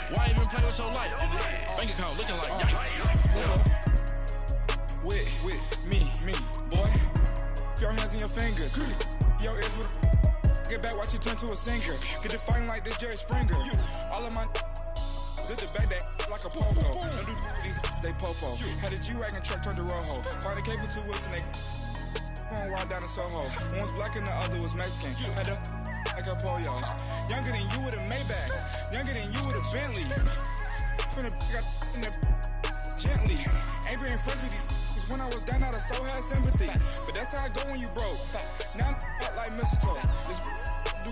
Why even play with your life? Bank account looking like yikes. Yeah. With me, boy. Your hands in your fingers. Your ears with get back, watch you turn to a singer. Get to fighting like this Jerry Springer. All of my zip the back that like a pogo. Don't do these they popo. Had a G-Wagon truck turned to Rojo. Find a cable 2 wheels and they going wild down in Soho. One was black and the other was Mexican. Had a like a pollo. Younger than you with a Maybach. Younger than you with a Bentley. Finna got in the gently. Ain't been friends with these. Cause when I was down, I so had sympathy. But that's how I go when you broke. Now I'm like mistletoe. This do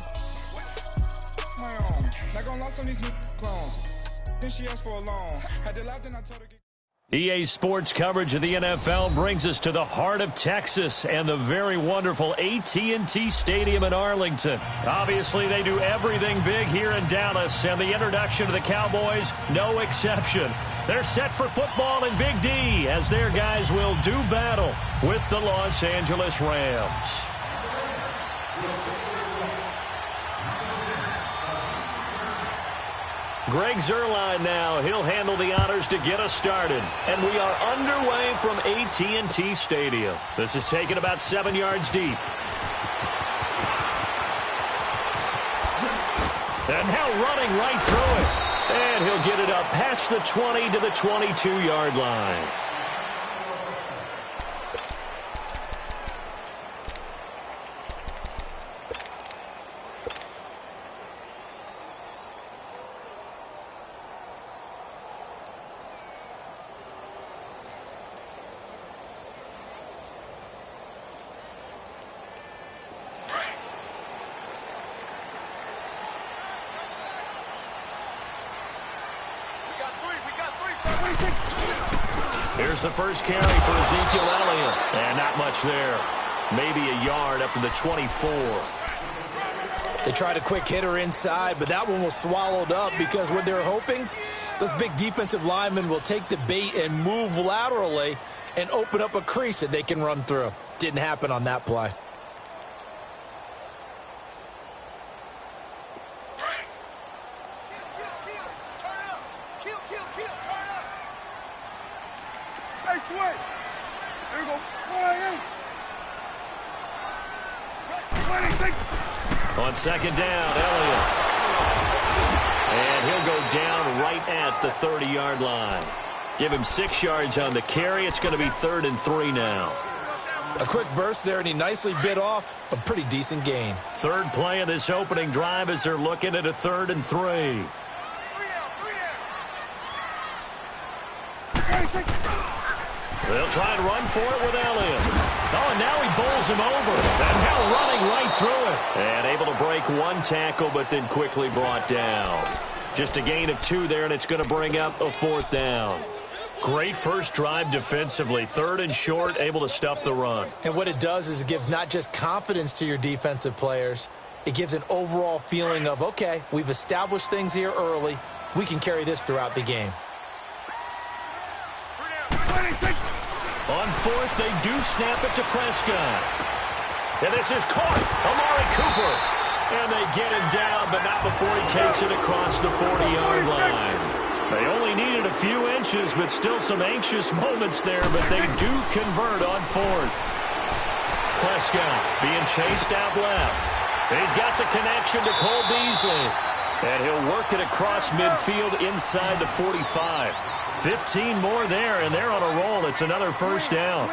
my own. Not gonna lost on these new clones. Then she asked for a loan. Had to laugh, then I told her. EA Sports coverage of the NFL brings us to the heart of Texas and the very wonderful AT&T Stadium in Arlington. Obviously, they do everything big here in Dallas, and the introduction of the Cowboys, no exception. They're set for football in Big D as their guys will do battle with the Los Angeles Rams. Greg Zuerlein now. He'll handle the honors to get us started. And we are underway from AT&T Stadium. This is taken about 7 yards deep. And now running right through it. And he'll get it up past the 20 to the 22-yard line. Here's the first carry for Ezekiel Elliott. And not much there. Maybe a yard up to the 24. They tried a quick hitter inside, but that one was swallowed up because what they're hoping, those big defensive linemen will take the bait and move laterally and open up a crease that they can run through. Didn't happen on that play. On second down, Elliott. And he'll go down right at the 30-yard line. Give him 6 yards on the carry. It's going to be 3rd and 3 now. A quick burst there, and he nicely bit off a pretty decent gain. Third play of this opening drive as they're looking at a 3rd and 3. They'll try and run for it with Elliott. Oh, and now he bowls him over. And now running right through it. And able to break one tackle, but then quickly brought down. Just a gain of 2 there, and it's going to bring up a 4th down. Great first drive defensively. 3rd and short, able to stuff the run. And what it does is it gives not just confidence to your defensive players. It gives an overall feeling of, okay, we've established things here early. We can carry this throughout the game. On 4th, they do snap it to Prescott. And this is caught. Amari Cooper. And they get him down, but not before he takes it across the 40-yard line. They only needed a few inches, but still some anxious moments there, but they do convert on 4th. Prescott being chased out left. He's got the connection to Cole Beasley. And he'll work it across midfield inside the 45. 15 more there, and they're on a roll. It's another 1st down.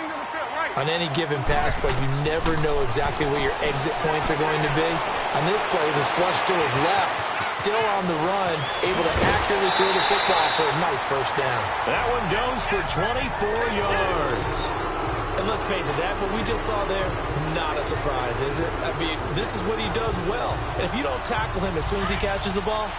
On any given pass play, you never know exactly where your exit points are going to be. On this play, it was flushed to his left, still on the run, able to accurately throw the football for a nice 1st down. That one goes for 24 yards. And let's face it, that what we just saw there, not a surprise, is it? I mean, this is what he does well. And if you don't tackle him as soon as he catches the ball,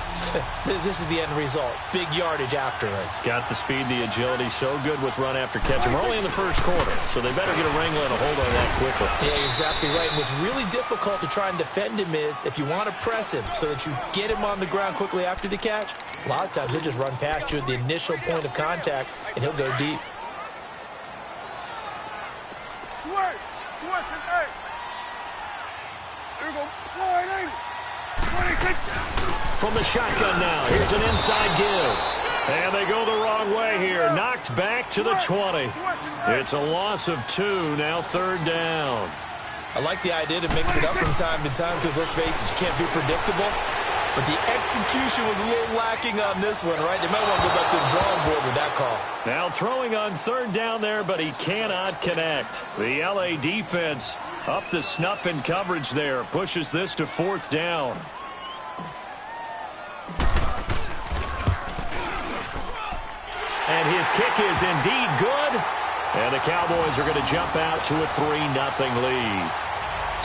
this is the end result. Big yardage afterwards. Got the speed, the agility, so good with run after catch. And we're only in the 1st quarter, so they better get a wrangle and a hold on that quickly. Yeah, you're exactly right. And what's really difficult to try and defend him is if you want to press him so that you get him on the ground quickly after the catch, a lot of times he'll just run past you at the initial point of contact, and he'll go deep. Switch and 8. Here we go. 26. from the shotgun now. Here's an inside give. And they go the wrong way here. Knocked back to the 20. It's a loss of 2, now 3rd down. I like the idea to mix it up from time to time because, let's face it, you can't be predictable. But the execution was a little lacking on this one, right? They might want to go back to the drawing board with that call. Now throwing on 3rd down there, but he cannot connect. The L.A. defense up the snuff in coverage there. Pushes this to 4th down. And his kick is indeed good. And the Cowboys are going to jump out to a 3-0 lead.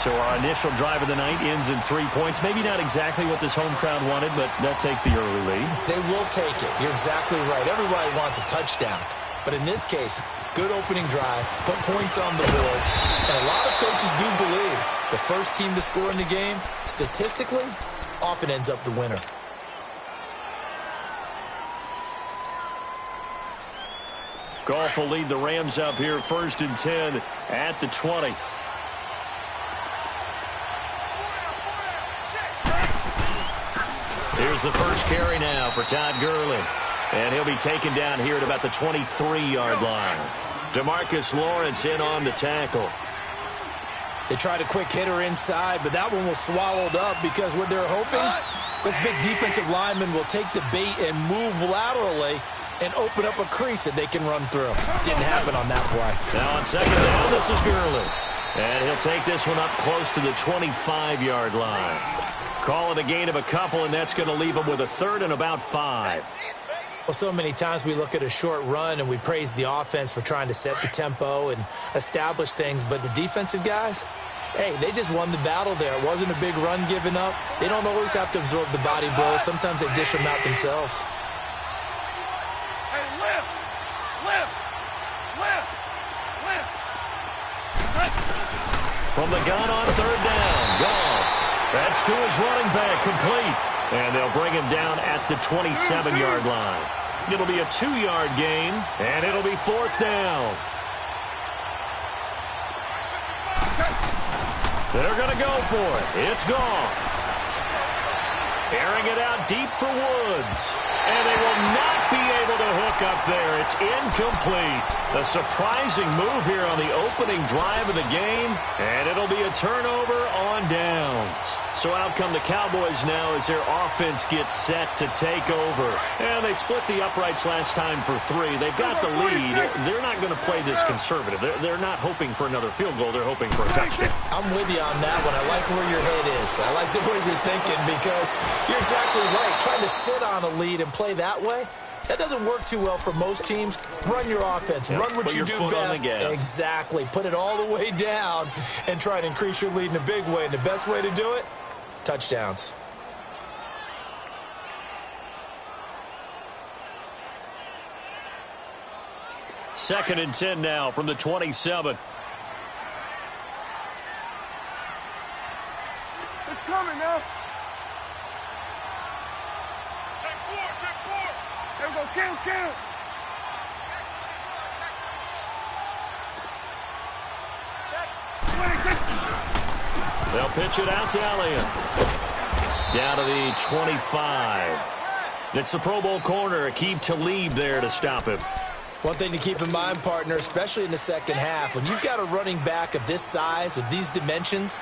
So our initial drive of the night ends in 3 points. Maybe not exactly what this home crowd wanted, but they'll take the early lead. They will take it. You're exactly right. Everybody wants a touchdown. But in this case, good opening drive, put points on the board. And a lot of coaches do believe the first team to score in the game, statistically, often ends up the winner. Goff will lead the Rams up here 1st and 10 at the 20. Here's the first carry now for Todd Gurley. And he'll be taken down here at about the 23-yard line. DeMarcus Lawrence in on the tackle. They tried a quick hitter inside, but that one was swallowed up because what they're hoping, this big defensive lineman will take the bait and move laterally and open up a crease that they can run through. Didn't happen on that play. Now on 2nd down, this is Gurley. And he'll take this one up close to the 25-yard line. Call it a gain of a couple, and that's going to leave him with a 3rd and about 5. Well, so many times we look at a short run and we praise the offense for trying to set the tempo and establish things, but the defensive guys, hey, they just won the battle there. It wasn't a big run given up. They don't always have to absorb the body blows. Sometimes they dish them out themselves. From the gun on 3rd down, Goff. That's to his running back, complete. And they'll bring him down at the 27-yard line. It'll be a 2-yard gain, and it'll be 4th down. They're going to go for it. It's Goff. Airing it out deep for Woods. And they will not be able to hook up there. It's incomplete. A surprising move here on the opening drive of the game. And it'll be a turnover on downs. So out come the Cowboys now as their offense gets set to take over. And they split the uprights last time for 3. They've got the lead. They're not going to play this conservative. They're not hoping for another field goal. They're hoping for a touchdown. I'm with you on that one. I like where your head is. I like the way you're thinking because you're exactly right. Trying to sit on a lead and play that way, that doesn't work too well for most teams. Run your offense. Run what you do best. Exactly. Put it all the way down and try to increase your lead in a big way. And the best way to do it, touchdowns. Second and 10 now from the 27. It's coming now. There we go, kill. They'll pitch it out to Elliott. Down to the 25. It's the Pro Bowl corner, Aqib Talib there to stop him. One thing to keep in mind, partner, especially in the second half, when you've got a running back of this size, of these dimensions,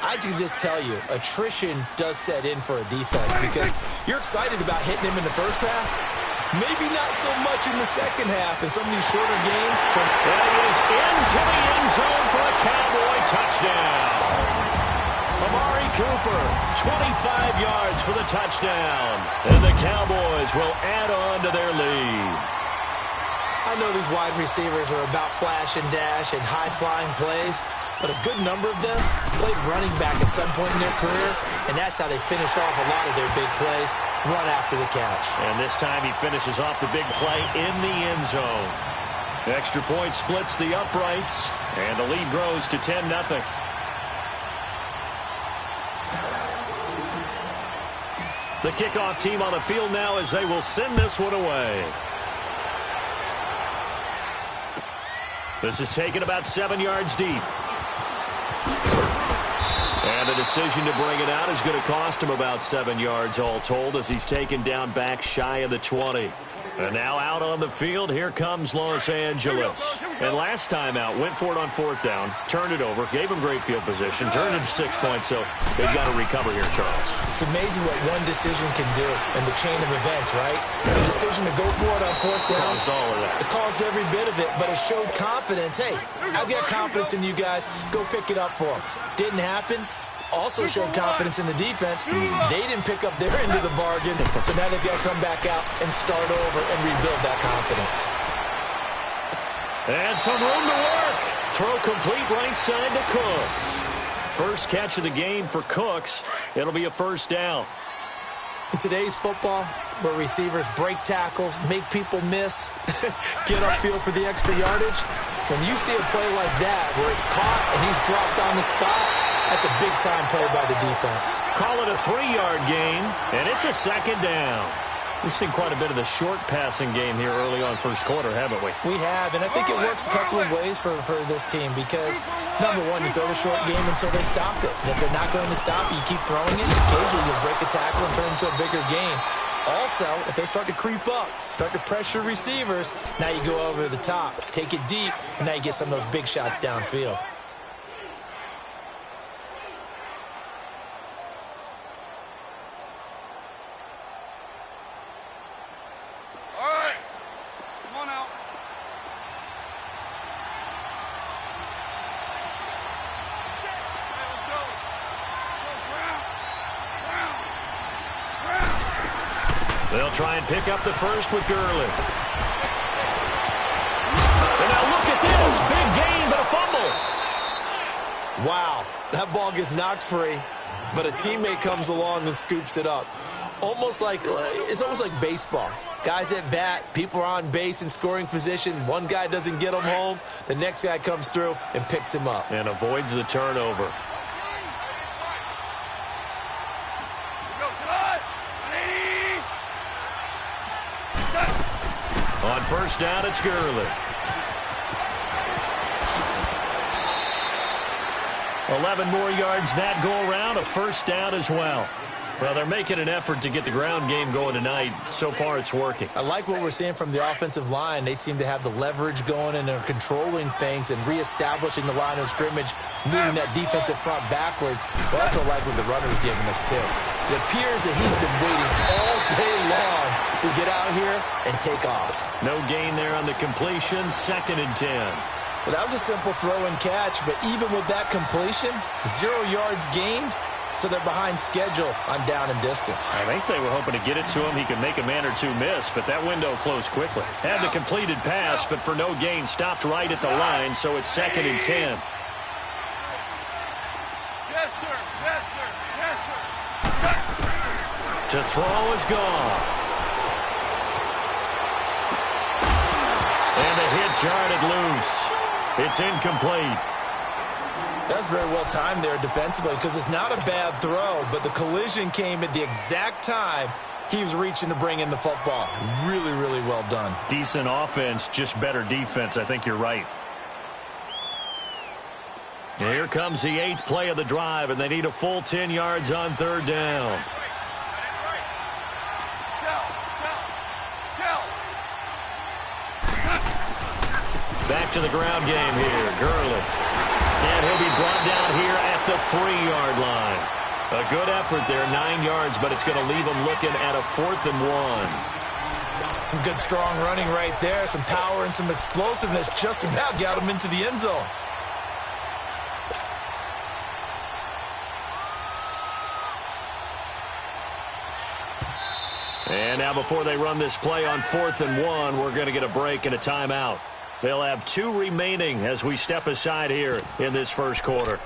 I can just tell you, attrition does set in for a defense because you're excited about hitting him in the first half. Maybe not so much in the second half and some of these shorter games. That is into the end zone for a Cowboy touchdown. Amari Cooper, 25 yards for the touchdown. And the Cowboys will add on to their lead. I know these wide receivers are about flash and dash and high-flying plays, but a good number of them played running back at some point in their career, and that's how they finish off a lot of their big plays, run after the catch. And this time he finishes off the big play in the end zone. Extra point splits the uprights, and the lead grows to 10-0. The kickoff team on the field now as they will send this one away. This is taken about 7 yards deep. And the decision to bring it out is going to cost him about 7 yards all told as he's taken down back shy of the 20. And now out on the field, here comes Los Angeles. And last time out, went for it on 4th down, turned it over, gave him great field position, turned it to 6 points, so they've got to recover here, Charles. It's amazing what one decision can do in the chain of events, right? The decision to go for it on 4th down. Caused all of that. It caused every bit of it, but it showed confidence. Hey, I've got confidence in you guys. Go pick it up for them. Didn't happen. Also showed confidence in the defense. They didn't pick up their end of the bargain, so now they've got to come back out and start over and rebuild that confidence. And some room to work. Throw complete right side to Cooks. First catch of the game for Cooks. It'll be a 1st down. In today's football, where receivers break tackles, make people miss, get upfield for the extra yardage, when you see a play like that where it's caught and he's dropped on the spot, that's a big-time play by the defense. Call it a 3-yard gain, and it's a 2nd down. We've seen quite a bit of the short passing game here early on first quarter, haven't we? We have, and I think it works a couple of ways for this team because, number one, you throw the short game until they stop it. And if they're not going to stop it, you keep throwing it. Occasionally, you'll break a tackle and turn it into a bigger game. Also, if they start to creep up, start to pressure receivers, now you go over the top, take it deep, and now you get some of those big shots downfield. They'll try and pick up the first with Gurley. And now look at this. Big gain, but a fumble. Wow, that ball gets knocked free, but a teammate comes along and scoops it up. It's almost like baseball. Guys at bat, people are on base in scoring position. One guy doesn't get him home. The next guy comes through and picks him up. And avoids the turnover. On 1st down, it's Gurley. 11 more yards that go around, a 1st down as well. Well, they're making an effort to get the ground game going tonight. So far, it's working. I like what we're seeing from the offensive line. They seem to have the leverage going, and they're controlling things and reestablishing the line of scrimmage, moving that defensive front backwards. But also like what the runner's giving us, too. It appears that he's been waiting all day long to get out here and take off. No gain there on the completion, 2nd and 10. Well, that was a simple throw and catch, but even with that completion, 0 yards gained, so they're behind schedule on down and distance. I think they were hoping to get it to him. He could make a man or two miss, but that window closed quickly. Had the completed pass, but for no gain, stopped right at the line, so it's 2nd and 10. To throw is gone. And the hit jarred it loose. It's incomplete. That's very well timed there defensively because it's not a bad throw, but the collision came at the exact time he was reaching to bring in the football. Really, really well done. Decent offense, just better defense. I think you're right. Here comes the 8th play of the drive, and they need a full 10 yards on 3rd down. Back to the ground game here. Gurley. And he'll be brought down here at the 3-yard line. A good effort there, 9 yards, but it's going to leave him looking at a 4th and 1. Some good, strong running right there. Some power and some explosiveness just about got him into the end zone. And now before they run this play on 4th and 1, we're going to get a break and a timeout. They'll have 2 remaining as we step aside here in this first quarter.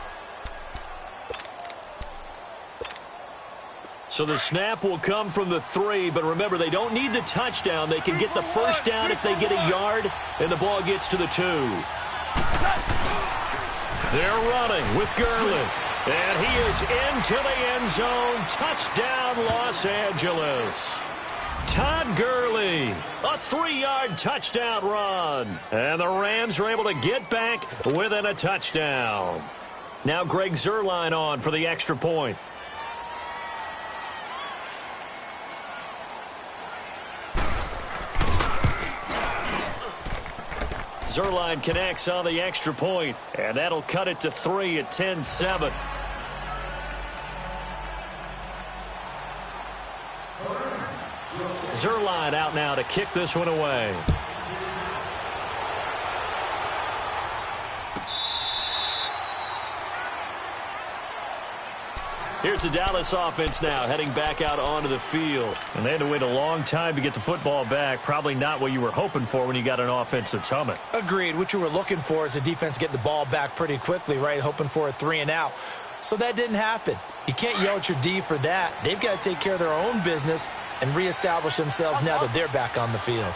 So the snap will come from the 3, but remember, they don't need the touchdown. They can get the 1st down if they get a yard, and the ball gets to the 2. They're running with Gurley. And he is into the end zone. Touchdown, Los Angeles. Todd Gurley, a 3-yard touchdown run. And the Rams are able to get back within a touchdown. Now Greg Zuerlein on for the extra point. Zuerlein connects on the extra point, and that'll cut it to 3 at 10-7. Zuerlein out now to kick this one away. Here's the Dallas offense now, heading back out onto the field. And they had to wait a long time to get the football back. Probably not what you were hoping for when you got an offense that's humming. Agreed. What you were looking for is the defense getting the ball back pretty quickly, right? Hoping for a 3-and-out. So that didn't happen. You can't yell at your D for that. They've got to take care of their own business and reestablish themselves now that they're back on the field.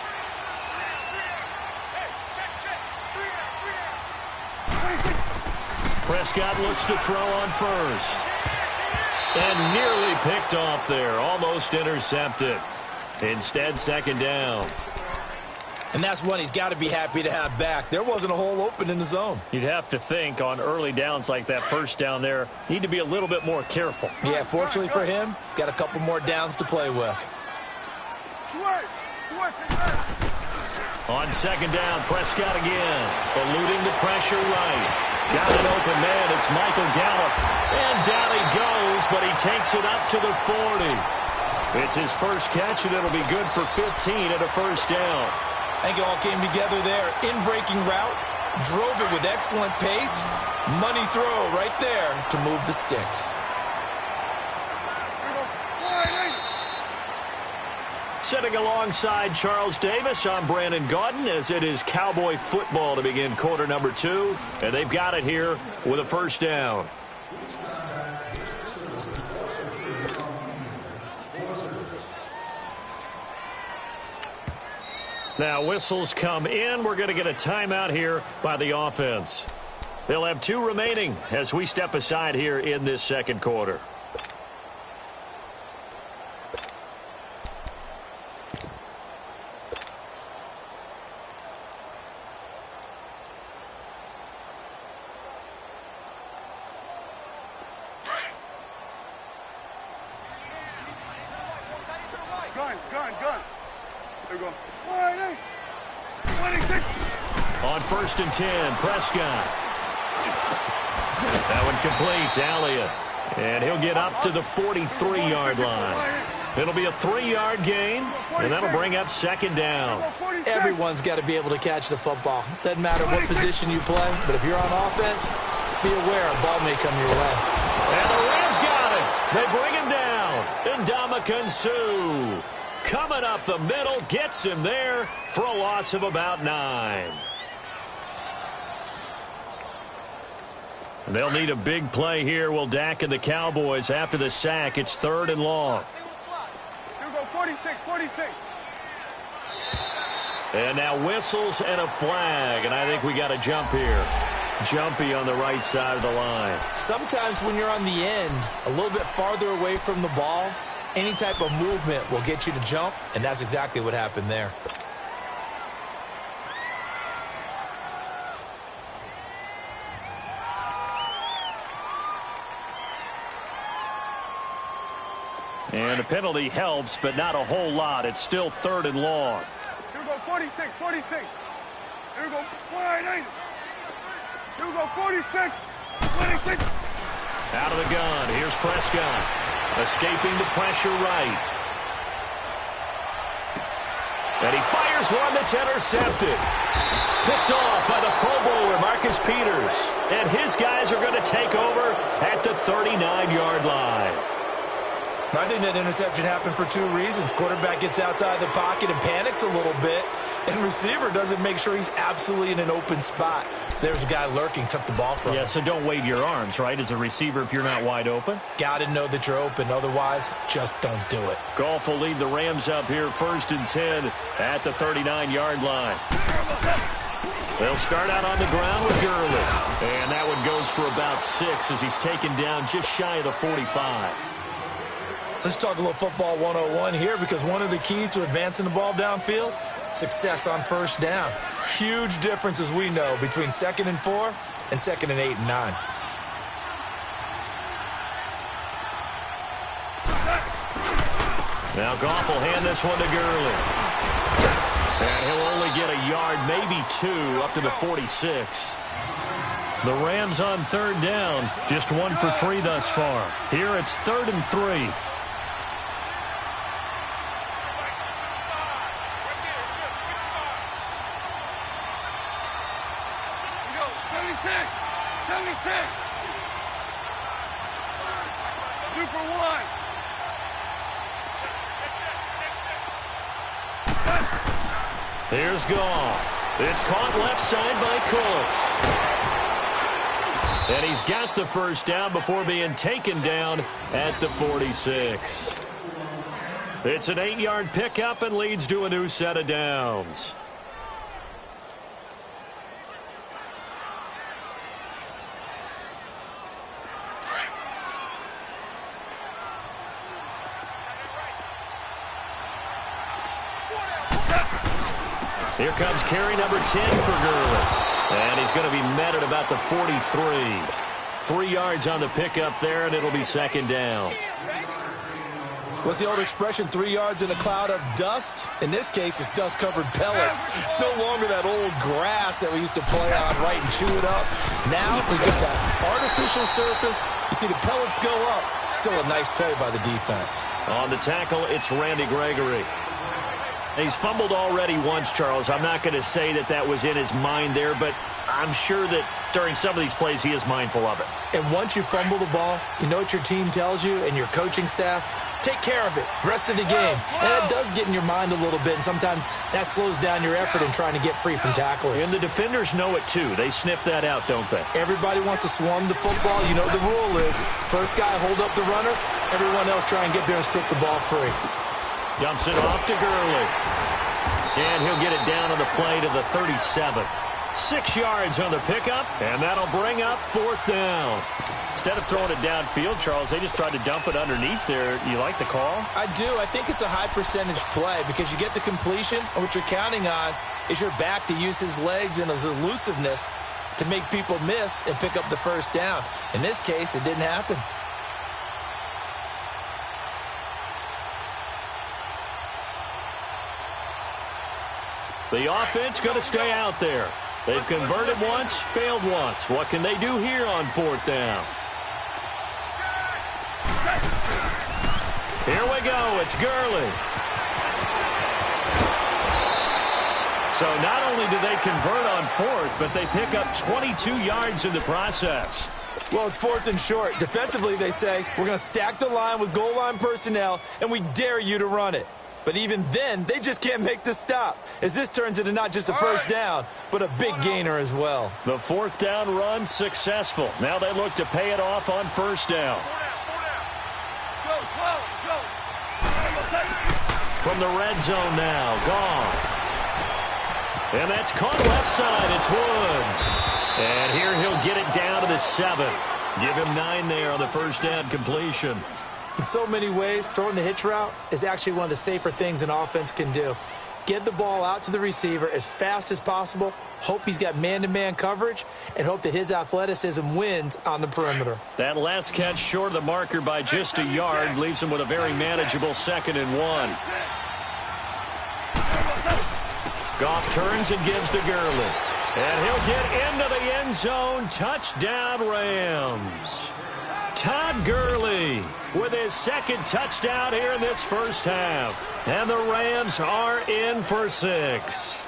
Prescott looks to throw on first. And nearly picked off there. Almost intercepted. Instead, second down. And that's one he's got to be happy to have back. There wasn't a hole open in the zone. You'd have to think on early downs like that first down there, need to be a little bit more careful. Yeah, fortunately for him, got a couple more downs to play with. On second down, Prescott again. Eluding the pressure right. Got an open man. It's Michael Gallup. And down he goes, but he takes it up to the 40. It's his first catch, and it'll be good for 15 at a first down. I think it all came together there. In-breaking route, drove it with excellent pace. Money throw right there to move the sticks. Sitting alongside Charles Davis, I'm Brandon Gaudin, as it is Cowboy football to begin quarter number 2. And they've got it here with a first down. Now whistles come in. We're going to get a timeout here by the offense. They'll have 2 remaining as we step aside here in this second quarter. On first and 10, Prescott. That one complete to Elliott. And he'll get up to the 43-yard line. It'll be a 3-yard gain, and that'll bring up second down. Everyone's got to be able to catch the football. Doesn't matter what position you play, but if you're on offense, be aware a ball may come your way. And the Rams got it. They bring him down. Ndamukong Suh coming up the middle, gets him there for a loss of about 9. They'll need a big play here. Will Dak and the Cowboys after the sack. It's 3rd and long. Here we go, 46. And now whistles and a flag. And I think we got a jump here. Jumpy on the right side of the line. Sometimes when you're on the end, a little bit farther away from the ball, any type of movement will get you to jump, and that's exactly what happened there. And the penalty helps, but not a whole lot. It's still 3rd and long. Here we go, 46. Here we go, 48. Here we go, 46. Out of the gun, here's Prescott. Escaping the pressure right. And he fires one that's intercepted. Picked off by the Pro Bowler, Marcus Peters. And his guys are going to take over at the 39-yard line. I think that interception happened for 2 reasons. Quarterback gets outside the pocket and panics a little bit, and receiver doesn't make sure he's absolutely in an open spot. So there's a guy lurking, took the ball from him. Yeah, so don't wave your arms, right, as a receiver if you're not wide open. Got to know that you're open. Otherwise, just don't do it. Goff will lead the Rams up here 1st and 10 at the 39-yard line. They'll start out on the ground with Gurley. And that one goes for about 6 as he's taken down just shy of the 45. Let's talk a little football 101 here, because one of the keys to advancing the ball downfield, success on first down. Huge difference, as we know, between 2nd and 4 and 2nd and 8 and 9. Now Goff will hand this one to Gurley. And he'll only get a yard, maybe 2, up to the 46. The Rams on third down, just 1 for 3 thus far. Here it's 3rd and 3. Here's Goff. It's caught left side by Cooks. And he's got the first down before being taken down at the 46. It's an 8-yard pickup and leads to a new set of downs. Here comes carry number 10 for Gurley. And he's going to be met at about the 43. 3 yards on the pickup there, and it'll be 2nd down. What's the old expression, 3 yards in a cloud of dust? In this case, it's dust-covered pellets. It's no longer that old grass that we used to play on, right, and chew it up. Now we've got that artificial surface. You see the pellets go up. Still a nice play by the defense. On the tackle, it's Randy Gregory. He's fumbled already once, Charles. I'm not going to say that that was in his mind there, but I'm sure that during some of these plays he is mindful of it. And once you fumble the ball, you know what your team tells you and your coaching staff? Take care of it. Rest of the game. And it does get in your mind a little bit, and sometimes that slows down your effort in trying to get free from tacklers. And the defenders know it, too. They sniff that out, don't they? Everybody wants to swarm the football. You know the rule is first guy hold up the runner, everyone else try and get there and strip the ball free. Dumps it off to Gurley. And he'll get it down on the play to the 37. 6 yards on the pickup, and that'll bring up 4th down. Instead of throwing it downfield, Charles, they just tried to dump it underneath there. You like the call? I do. I think it's a high percentage play because you get the completion, and what you're counting on is your back to use his legs and his elusiveness to make people miss and pick up the first down. In this case, it didn't happen. The offense going to stay out there. They've converted once, failed once. What can they do here on 4th down? Here we go. It's Gurley. So not only do they convert on 4th, but they pick up 22 yards in the process. Well, it's 4th and short. Defensively, they say, we're going to stack the line with goal line personnel, and we dare you to run it. But even then, they just can't make the stop, as this turns into not just a first down, but a big gainer as well. The 4th down run successful. Now they look to pay it off on 1st down. From the red zone now, Goff. And that's caught left side. It's Woods. And here he'll get it down to the 7. Give him 9 there on the first down completion. In so many ways, throwing the hitch route is actually one of the safer things an offense can do. Get the ball out to the receiver as fast as possible, hope he's got man-to-man coverage, and hope that his athleticism wins on the perimeter. That last catch short of the marker by just a yard leaves him with a very manageable 2nd and 1. Goff turns and gives to Gurley. And he'll get into the end zone. Touchdown, Rams. Todd Gurley with his 2nd touchdown here in this first half. And the Rams are in for 6.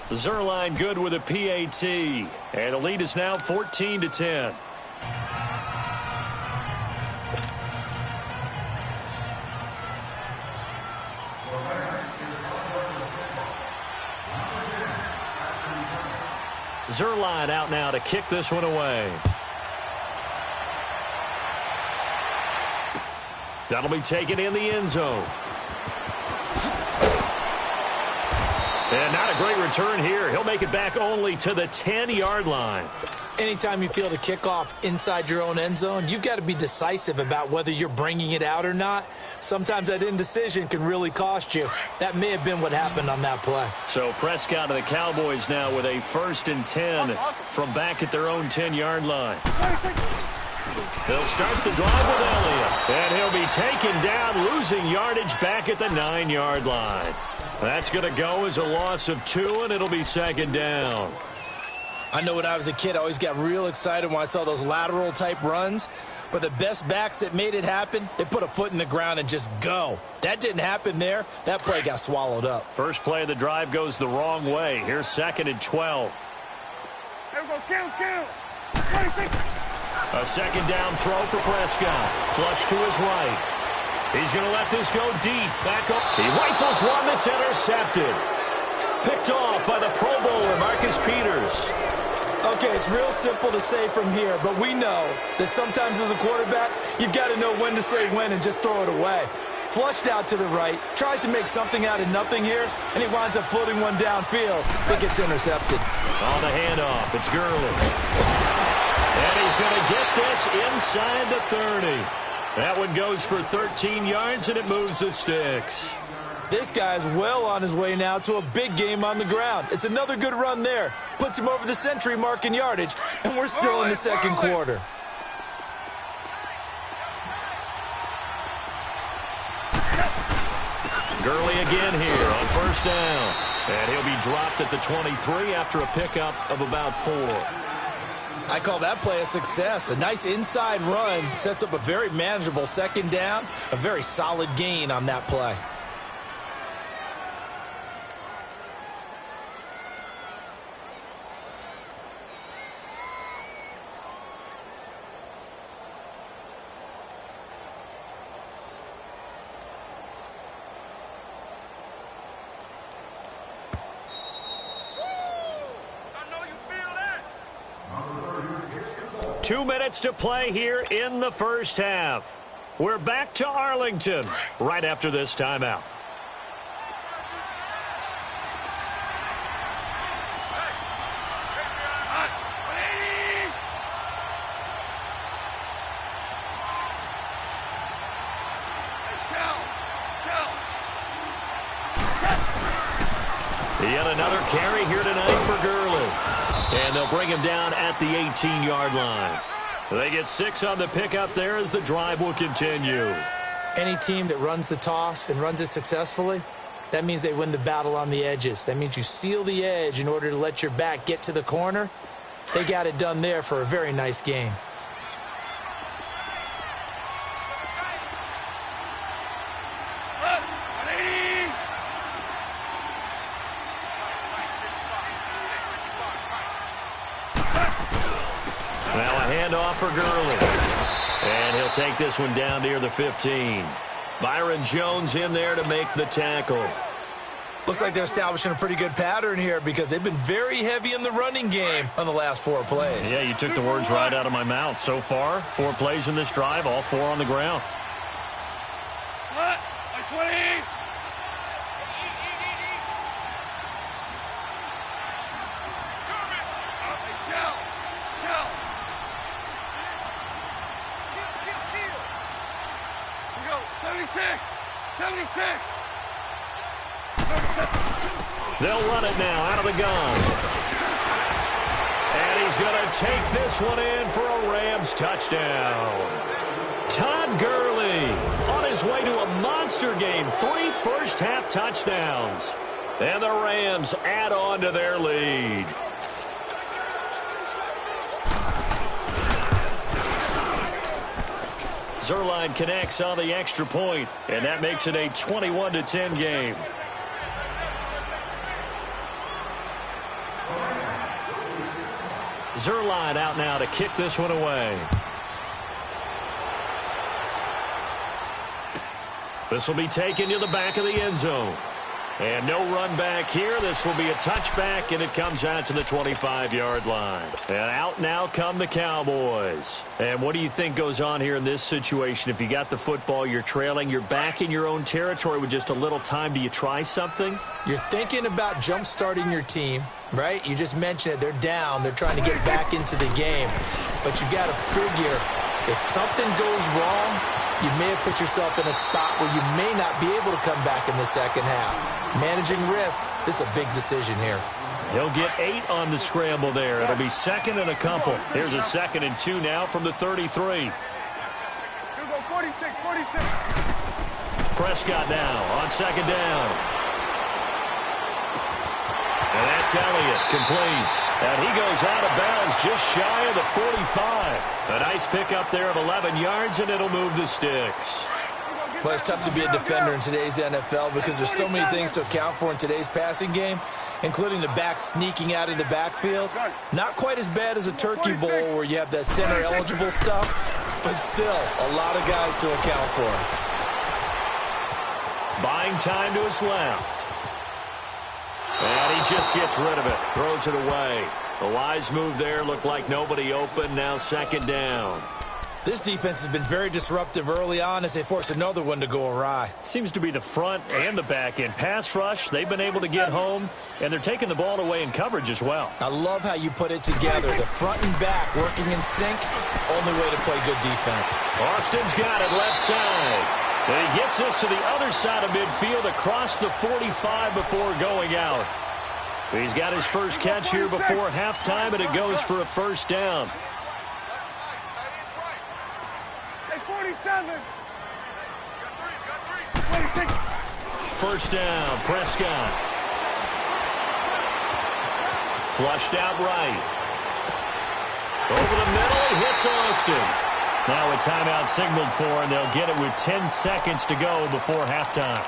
Zuerlein good with a PAT. And the lead is now 14-10. Zuerlein out now to kick this one away. That'll be taken in the end zone. And not a great return here. He'll make it back only to the 10-yard line. Anytime you feel the kickoff inside your own end zone, you've got to be decisive about whether you're bringing it out or not. Sometimes that indecision can really cost you. That may have been what happened on that play. So Prescott and the Cowboys now with a 1st and 10 from back at their own 10-yard line. They'll start the drive with Elliott. And he'll be taken down, losing yardage back at the 9-yard line. That's going to go as a loss of 2, and it'll be 2nd down. I know when I was a kid, I always got real excited when I saw those lateral-type runs. But the best backs that made it happen, they put a foot in the ground and just go. That didn't happen there. That play got swallowed up. First play of the drive goes the wrong way. Here's 2nd and 12. Here we go, count. 26. A 2nd down throw for Prescott. Flush to his right. He's going to let this go deep. Back up. He rifles one that's intercepted. Picked off by the Pro Bowler, Marcus Peters. Okay, it's real simple to say from here, but we know that sometimes as a quarterback, you've got to know when to say when and just throw it away. Flushed out to the right, tries to make something out of nothing here, and he winds up floating one downfield that gets intercepted. On the handoff, it's Gurley. And he's going to get this inside the 30. That one goes for 13 yards, and it moves the sticks. This guy's well on his way now to a big game on the ground. It's another good run there. Puts him over the century mark in yardage, and we're still in the second quarter. Gurley again here on 1st down. And he'll be dropped at the 23 after a pickup of about 4. I call that play a success. A nice inside run sets up a very manageable 2nd down. A very solid gain on that play. I know you feel that. 2 minutes to play here in the first half. We're back to Arlington right after this timeout. Yet another carry here tonight for Gurley. And they'll bring him down at the 18-yard line. They get 6 on the pickup there as the drive will continue. Any team that runs the toss and runs it successfully, that means they win the battle on the edges. That means you seal the edge in order to let your back get to the corner. They got it done there for a very nice game. Now a handoff for Gurley. And he'll take this one down near the 15. Byron Jones in there to make the tackle. Looks like they're establishing a pretty good pattern here because they've been very heavy in the running game on the last 4 plays. Yeah, you took the words right out of my mouth. So far, 4 plays in this drive, all 4 on the ground. What? Like 20. Shell. 76. They'll run it now out of the gun. And he's going to take this one in for a Rams touchdown. Todd Gurley on his way to a monster game. 3 first-half touchdowns. And the Rams add on to their lead. Zuerlein connects on the extra point, and that makes it a 21-10 game. Zuerlein out now to kick this one away. This will be taken to the back of the end zone. And no run back here. This will be a touchback, and it comes out to the 25-yard line. And out now come the Cowboys. And what do you think goes on here in this situation? If you got the football, you're trailing, you're back in your own territory with just a little time. Do you try something? You're thinking about jump-starting your team, right? You just mentioned it. They're down. They're trying to get back into the game. But you've got to figure if something goes wrong, you may have put yourself in a spot where you may not be able to come back in the second half. Managing risk, this is a big decision here. He'll get 8 on the scramble there. It'll be second and a couple. Here's a 2nd and 2 now from the 33. Here go 46. Prescott now on 2nd down. And that's Elliott, complete. And he goes out of bounds just shy of the 45. A nice pickup there of 11 yards, and it'll move the sticks. Well, it's tough to be a defender in today's NFL because there's so many things to account for in today's passing game, including the back sneaking out of the backfield. Not quite as bad as a turkey bowl where you have that center-eligible stuff, but still a lot of guys to account for. Buying time to his left. And he just gets rid of it, throws it away. A wise move there, looked like nobody open, now 2nd down. This defense has been very disruptive early on as they force another one to go awry. Seems to be the front and the back end. Pass rush, they've been able to get home, and they're taking the ball away in coverage as well. I love how you put it together. The front and back working in sync, only way to play good defense. Austin's got it left side. And he gets us to the other side of midfield across the 45 before going out. He's got his first catch here before halftime, and it goes for a first down. 47. 26. First down, Prescott. Flushed out right. Over the middle, he hits Austin. Now a timeout signaled for, and they'll get it with 10 seconds to go before halftime.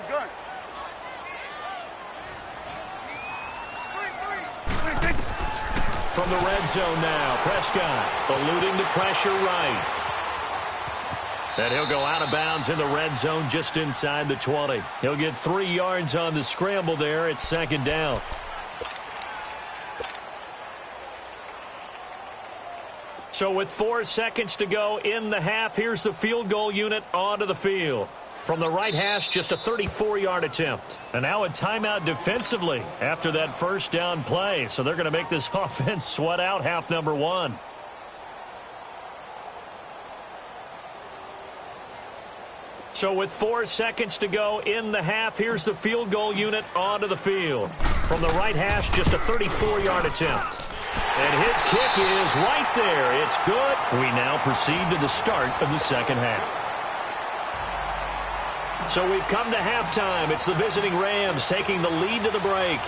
Gun. From the red zone now, Prescott eluding the pressure right. And he'll go out of bounds in the red zone just inside the 20. He'll get 3 yards on the scramble there. It's 2nd down. So with 4 seconds to go in the half, here's the field goal unit onto the field. From the right hash, just a 34-yard attempt. And now a timeout defensively after that first down play. So they're going to make this offense sweat out half number 1. So with 4 seconds to go in the half, here's the field goal unit onto the field. From the right hash, just a 34-yard attempt. And his kick is right there. It's good. We now proceed to the start of the second half. So we've come to halftime. It's the visiting Rams taking the lead to the break.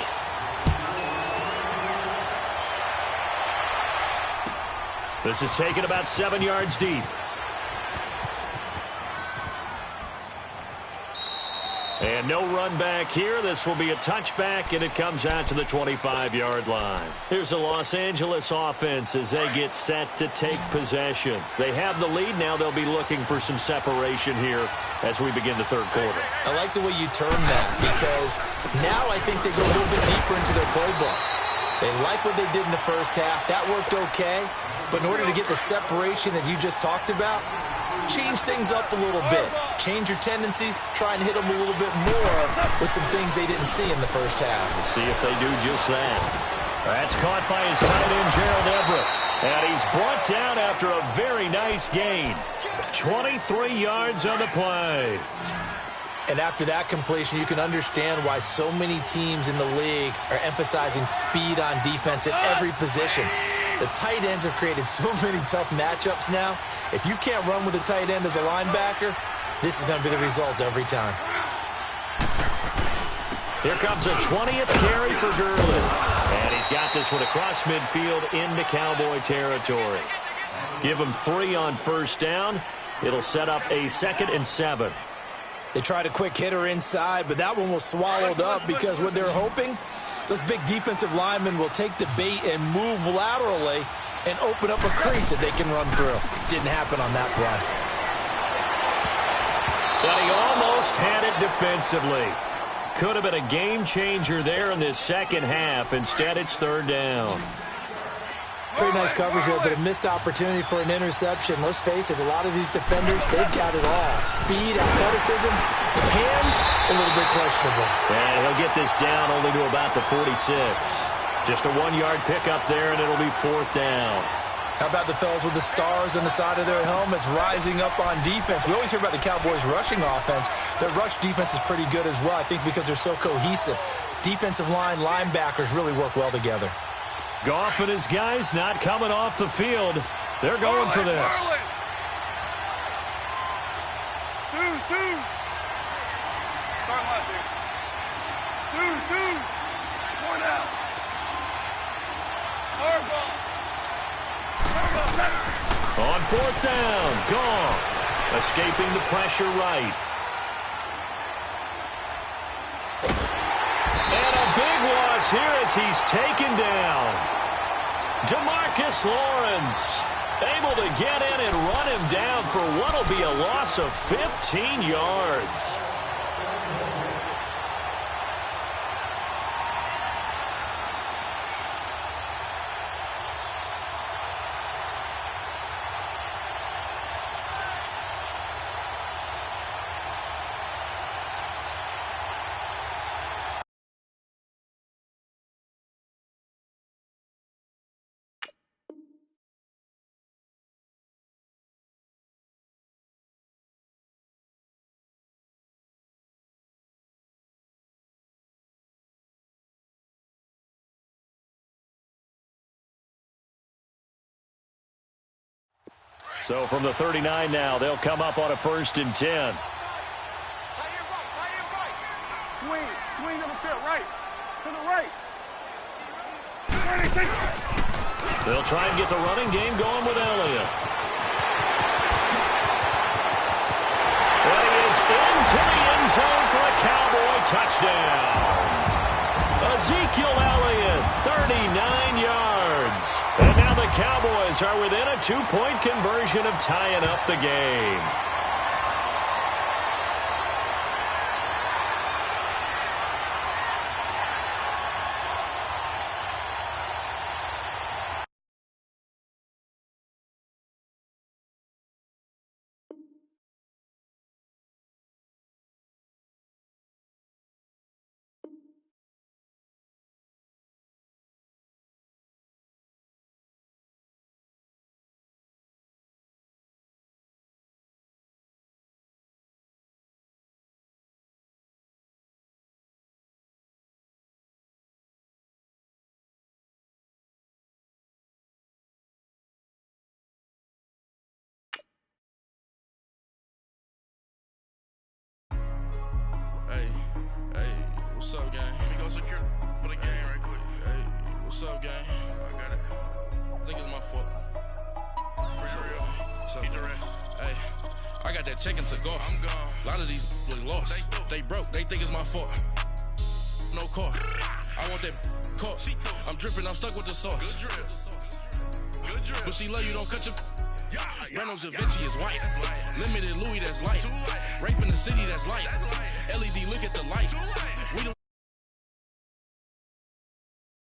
This is taken about 7 yards deep. And no run back here. This will be a touchback, and it comes out to the 25-yard line. Here's the Los Angeles offense as they get set to take possession. They have the lead. Now they'll be looking for some separation here as we begin the third quarter. I like the way you term that because now I think they go a little bit deeper into their playbook. They like what they did in the first half. That worked okay. But in order to get the separation that you just talked about, change things up a little bit. Change your tendencies. Try and hit them a little bit more with some things they didn't see in the first half. We'll see if they do just that. That's caught by his tight end, Gerald Everett. And he's brought down after a very nice gain. 23 yards on the play. And after that completion, you can understand why so many teams in the league are emphasizing speed on defense at every position. The tight ends have created so many tough matchups now. If you can't run with a tight end as a linebacker, this is going to be the result every time. Here comes a 20th carry for Gurley. And he's got this one across midfield into Cowboy territory. Give him 3 on first down. It'll set up a 2nd and 7. They tried a quick hitter inside, but that one was swallowed up because what they're hoping, those big defensive linemen will take the bait and move laterally and open up a crease that they can run through. Didn't happen on that play. But he almost had it defensively. Could have been a game changer there in this second half. Instead, it's third down. Pretty nice coverage there, but a missed opportunity for an interception. Let's face it, a lot of these defenders, they've got it all. Speed, athleticism, hands, a little bit questionable. And he'll get this down only to about the 46. Just a 1-yard pickup there, and it'll be fourth down. How about the fellas with the stars on the side of their helmets rising up on defense? We always hear about the Cowboys' rushing offense. Their rush defense is pretty good as well, I think, because they're so cohesive. Defensive line, linebackers really work well together. Goff and his guys not coming off the field. They're going for this. Deuce. Start left, dude. Deuce. More now. Hard ball. On fourth down, Goff escaping the pressure right. And a big loss here as he's taken down. DeMarcus Lawrence able to get in and run him down for what will be a loss of 15 yards. So from the 39 now, they'll come up on a 1st and 10. Swing to the field, right. To the right. They'll try and get the running game going with Elliott. And he is into the end zone for a Cowboy touchdown. Ezekiel Elliott, 39 yards. And now the Cowboys are within a 2-point conversion of tying up the game. Hey, what's up, gang? Let me go secure for the game right quick. Hey, what's up, gang? I got it. I think it's my fault. For real. Keep the rest. Hey, I got that check-in to go. I'm gone. A lot of these was lost. They broke. They think it's my fault. No car. I want that car. I'm dripping. I'm stuck with the sauce. Good drip. But she love you. Don't cut your... Reynolds Da Vinci is white. Limited Louis, that's light. Rape in the city, that's light. LED, look at the lights. We don't